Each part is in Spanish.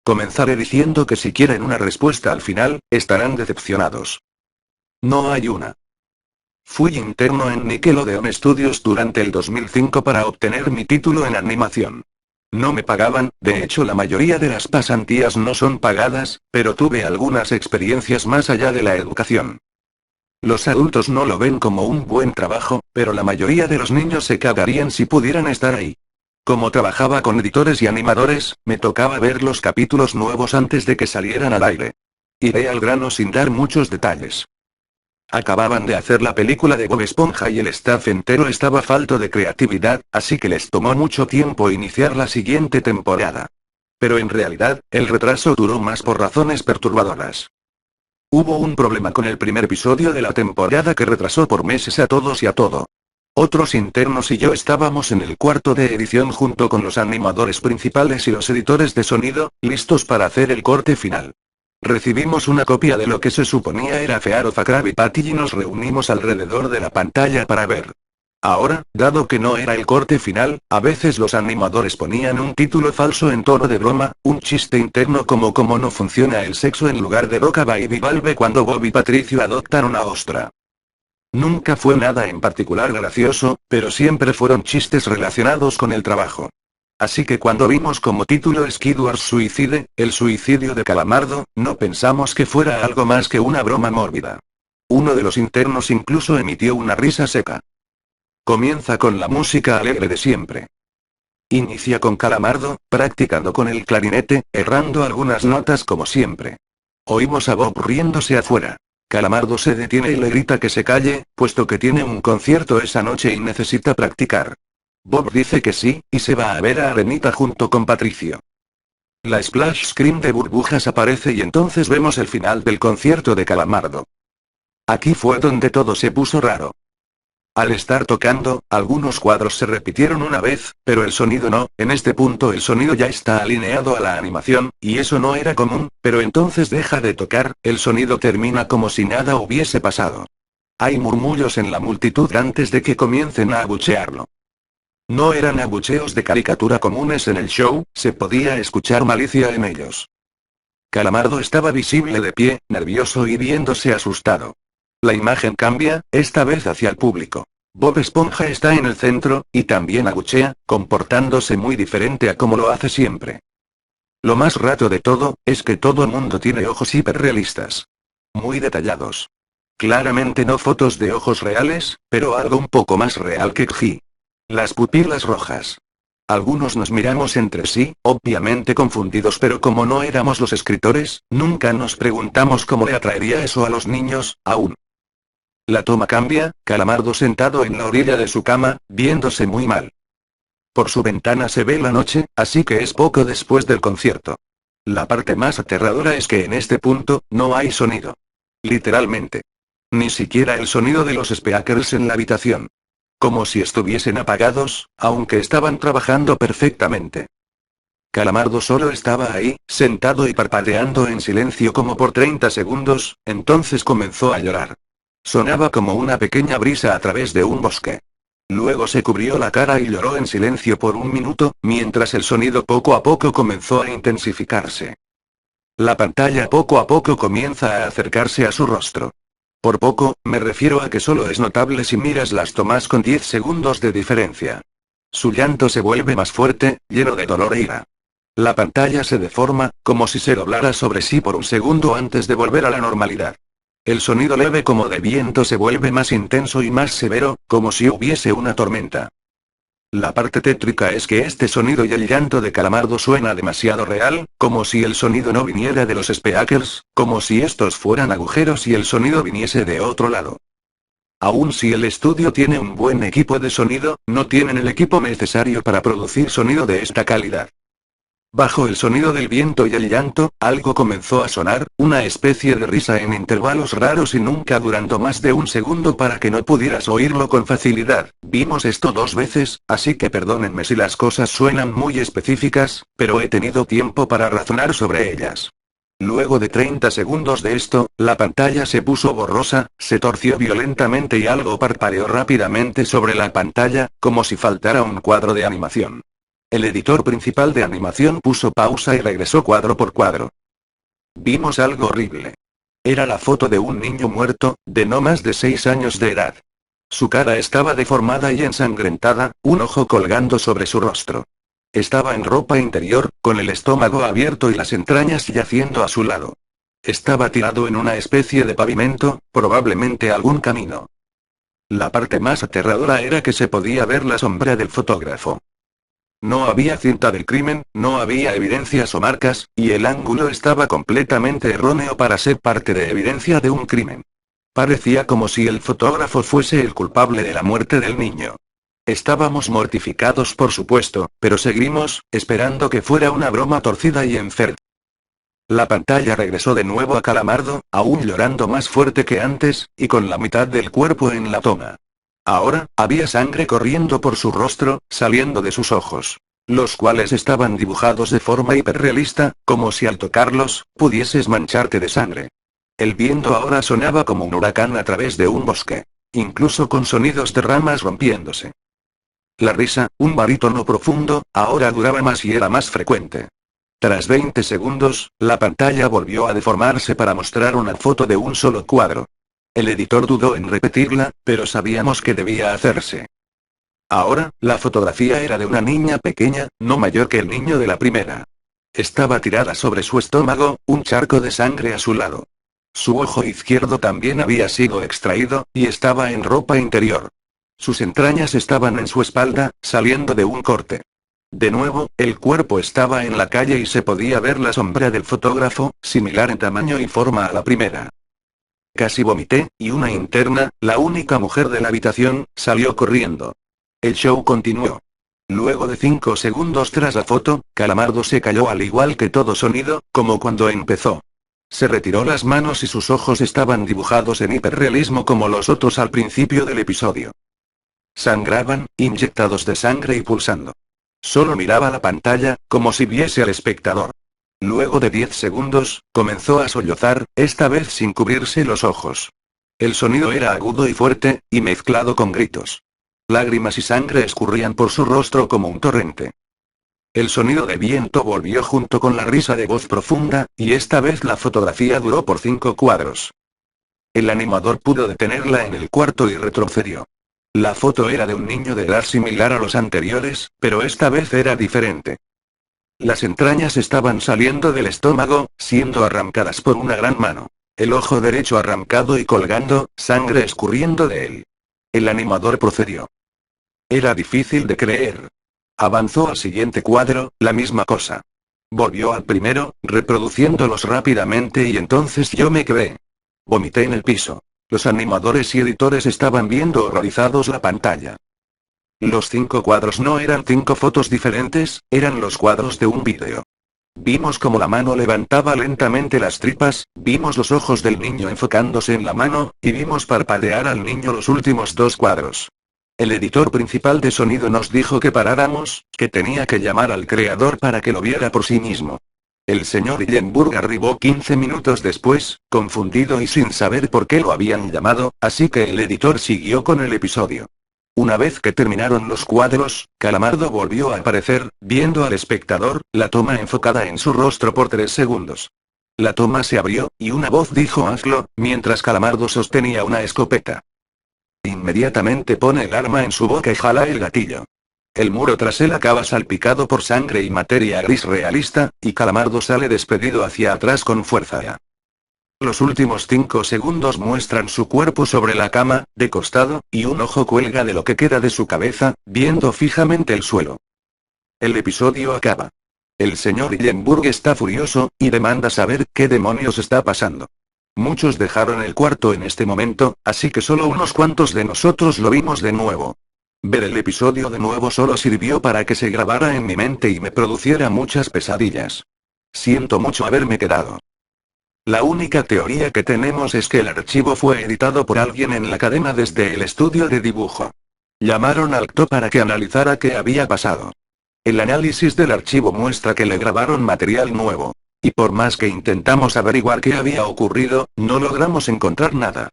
Comenzaré diciendo que si quieren una respuesta al final, estarán decepcionados. No hay una. Fui interno en Nickelodeon Studios durante el 2005 para obtener mi título en animación. No me pagaban, de hecho la mayoría de las pasantías no son pagadas, pero tuve algunas experiencias más allá de la educación. Los adultos no lo ven como un buen trabajo, pero la mayoría de los niños se cagarían si pudieran estar ahí. Como trabajaba con editores y animadores, me tocaba ver los capítulos nuevos antes de que salieran al aire. Iré al grano sin dar muchos detalles. Acababan de hacer la película de Bob Esponja y el staff entero estaba falto de creatividad, así que les tomó mucho tiempo iniciar la siguiente temporada. Pero en realidad, el retraso duró más por razones perturbadoras. Hubo un problema con el primer episodio de la temporada que retrasó por meses a todos y a todo. Otros internos y yo estábamos en el cuarto de edición junto con los animadores principales y los editores de sonido, listos para hacer el corte final. Recibimos una copia de lo que se suponía era Fear of a Krabby Patty y nos reunimos alrededor de la pantalla para ver. Ahora, dado que no era el corte final, a veces los animadores ponían un título falso en tono de broma, un chiste interno como cómo no funciona el sexo en lugar de Roca Baby Valve cuando Bob y Patricio adoptan una ostra. Nunca fue nada en particular gracioso, pero siempre fueron chistes relacionados con el trabajo. Así que cuando vimos como título Squidward's Suicide, el suicidio de Calamardo, no pensamos que fuera algo más que una broma mórbida. Uno de los internos incluso emitió una risa seca. Comienza con la música alegre de siempre. Inicia con Calamardo, practicando con el clarinete, errando algunas notas como siempre. Oímos a Bob riéndose afuera. Calamardo se detiene y le grita que se calle, puesto que tiene un concierto esa noche y necesita practicar. Bob dice que sí, y se va a ver a Arenita junto con Patricio. La splash screen de burbujas aparece y entonces vemos el final del concierto de Calamardo. Aquí fue donde todo se puso raro. Al estar tocando, algunos cuadros se repitieron una vez, pero el sonido no, en este punto el sonido ya está alineado a la animación, y eso no era común, pero entonces deja de tocar, el sonido termina como si nada hubiese pasado. Hay murmullos en la multitud antes de que comiencen a abuchearlo. No eran abucheos de caricatura comunes en el show, se podía escuchar malicia en ellos. Calamardo estaba visible de pie, nervioso y viéndose asustado. La imagen cambia, esta vez hacia el público. Bob Esponja está en el centro, y también abuchea, comportándose muy diferente a como lo hace siempre. Lo más raro de todo, es que todo el mundo tiene ojos hiperrealistas. Muy detallados. Claramente no fotos de ojos reales, pero algo un poco más real que G. Las pupilas rojas. Algunos nos miramos entre sí, obviamente confundidos, pero como no éramos los escritores, nunca nos preguntamos cómo le atraería eso a los niños, aún. La toma cambia, Calamardo sentado en la orilla de su cama, viéndose muy mal. Por su ventana se ve la noche, así que es poco después del concierto. La parte más aterradora es que en este punto, no hay sonido. Literalmente. Ni siquiera el sonido de los speakers en la habitación. Como si estuviesen apagados, aunque estaban trabajando perfectamente. Calamardo solo estaba ahí, sentado y parpadeando en silencio como por 30 segundos, entonces comenzó a llorar. Sonaba como una pequeña brisa a través de un bosque. Luego se cubrió la cara y lloró en silencio por un minuto, mientras el sonido poco a poco comenzó a intensificarse. La pantalla poco a poco comienza a acercarse a su rostro. Por poco, me refiero a que solo es notable si miras las tomas con 10 segundos de diferencia. Su llanto se vuelve más fuerte, lleno de dolor e ira. La pantalla se deforma, como si se doblara sobre sí por un segundo antes de volver a la normalidad. El sonido leve como de viento se vuelve más intenso y más severo, como si hubiese una tormenta. La parte tétrica es que este sonido y el llanto de Calamardo suena demasiado real, como si el sonido no viniera de los speakers, como si estos fueran agujeros y el sonido viniese de otro lado. Aun si el estudio tiene un buen equipo de sonido, no tienen el equipo necesario para producir sonido de esta calidad. Bajo el sonido del viento y el llanto, algo comenzó a sonar, una especie de risa en intervalos raros y nunca durando más de un segundo para que no pudieras oírlo con facilidad. Vimos esto 2 veces, así que perdónenme si las cosas suenan muy específicas, pero he tenido tiempo para razonar sobre ellas. Luego de 30 segundos de esto, la pantalla se puso borrosa, se torció violentamente y algo parpadeó rápidamente sobre la pantalla, como si faltara un cuadro de animación. El editor principal de animación puso pausa y regresó cuadro por cuadro. Vimos algo horrible. Era la foto de un niño muerto, de no más de 6 años de edad. Su cara estaba deformada y ensangrentada, un ojo colgando sobre su rostro. Estaba en ropa interior, con el estómago abierto y las entrañas yaciendo a su lado. Estaba tirado en una especie de pavimento, probablemente algún camino. La parte más aterradora era que se podía ver la sombra del fotógrafo. No había cinta del crimen, no había evidencias o marcas, y el ángulo estaba completamente erróneo para ser parte de evidencia de un crimen. Parecía como si el fotógrafo fuese el culpable de la muerte del niño. Estábamos mortificados, por supuesto, pero seguimos, esperando que fuera una broma torcida y enferma. La pantalla regresó de nuevo a Calamardo, aún llorando más fuerte que antes, y con la mitad del cuerpo en la toma. Ahora, había sangre corriendo por su rostro, saliendo de sus ojos, los cuales estaban dibujados de forma hiperrealista, como si al tocarlos, pudieses mancharte de sangre. El viento ahora sonaba como un huracán a través de un bosque, incluso con sonidos de ramas rompiéndose. La risa, un barítono profundo, ahora duraba más y era más frecuente. Tras 20 segundos, la pantalla volvió a deformarse para mostrar una foto de un solo cuadro. El editor dudó en repetirla, pero sabíamos que debía hacerse. Ahora, la fotografía era de una niña pequeña, no mayor que el niño de la primera. Estaba tirada sobre su estómago, un charco de sangre a su lado. Su ojo izquierdo también había sido extraído, y estaba en ropa interior. Sus entrañas estaban en su espalda, saliendo de un corte. De nuevo, el cuerpo estaba en la calle y se podía ver la sombra del fotógrafo, similar en tamaño y forma a la primera. Casi vomité, y una interna, la única mujer de la habitación, salió corriendo. El show continuó. Luego de 5 segundos tras la foto, Calamardo se calló al igual que todo sonido, como cuando empezó. Se retiró las manos y sus ojos estaban dibujados en hiperrealismo como los otros al principio del episodio. Sangraban, inyectados de sangre y pulsando. Solo miraba la pantalla, como si viese al espectador. Luego de 10 segundos, comenzó a sollozar, esta vez sin cubrirse los ojos. El sonido era agudo y fuerte, y mezclado con gritos. Lágrimas y sangre escurrían por su rostro como un torrente. El sonido de viento volvió junto con la risa de voz profunda, y esta vez la fotografía duró por 5 cuadros. El animador pudo detenerla en el cuarto y retrocedió. La foto era de un niño de edad similar a los anteriores, pero esta vez era diferente. Las entrañas estaban saliendo del estómago, siendo arrancadas por una gran mano. El ojo derecho arrancado y colgando, sangre escurriendo de él. El animador procedió. Era difícil de creer. Avanzó al siguiente cuadro, la misma cosa. Volvió al primero, reproduciéndolos rápidamente y entonces yo me quedé. Vomité en el piso. Los animadores y editores estaban viendo horrorizados la pantalla. Los 5 cuadros no eran 5 fotos diferentes, eran los cuadros de un vídeo. Vimos cómo la mano levantaba lentamente las tripas, vimos los ojos del niño enfocándose en la mano, y vimos parpadear al niño los últimos 2 cuadros. El editor principal de sonido nos dijo que paráramos, que tenía que llamar al creador para que lo viera por sí mismo. El señor Hillenburg arribó 15 minutos después, confundido y sin saber por qué lo habían llamado, así que el editor siguió con el episodio. Una vez que terminaron los cuadros, Calamardo volvió a aparecer, viendo al espectador, la toma enfocada en su rostro por 3 segundos. La toma se abrió, y una voz dijo hazlo, mientras Calamardo sostenía una escopeta. Inmediatamente pone el arma en su boca y jala el gatillo. El muro tras él acaba salpicado por sangre y materia gris realista, y Calamardo sale despedido hacia atrás con fuerza. Los últimos 5 segundos muestran su cuerpo sobre la cama, de costado, y un ojo cuelga de lo que queda de su cabeza, viendo fijamente el suelo. El episodio acaba. El señor Hillenburg está furioso, y demanda saber qué demonios está pasando. Muchos dejaron el cuarto en este momento, así que solo unos cuantos de nosotros lo vimos de nuevo. Ver el episodio de nuevo solo sirvió para que se grabara en mi mente y me produciera muchas pesadillas. Siento mucho haberme quedado. La única teoría que tenemos es que el archivo fue editado por alguien en la cadena desde el estudio de dibujo. Llamaron al actor para que analizara qué había pasado. El análisis del archivo muestra que le grabaron material nuevo. Y por más que intentamos averiguar qué había ocurrido, no logramos encontrar nada.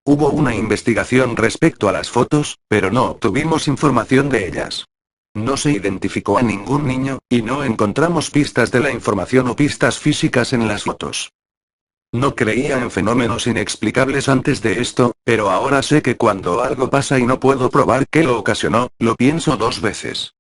Hubo una investigación respecto a las fotos, pero no obtuvimos información de ellas. No se identificó a ningún niño, y no encontramos pistas de la información o pistas físicas en las fotos. No creía en fenómenos inexplicables antes de esto, pero ahora sé que cuando algo pasa y no puedo probar qué lo ocasionó, lo pienso dos veces.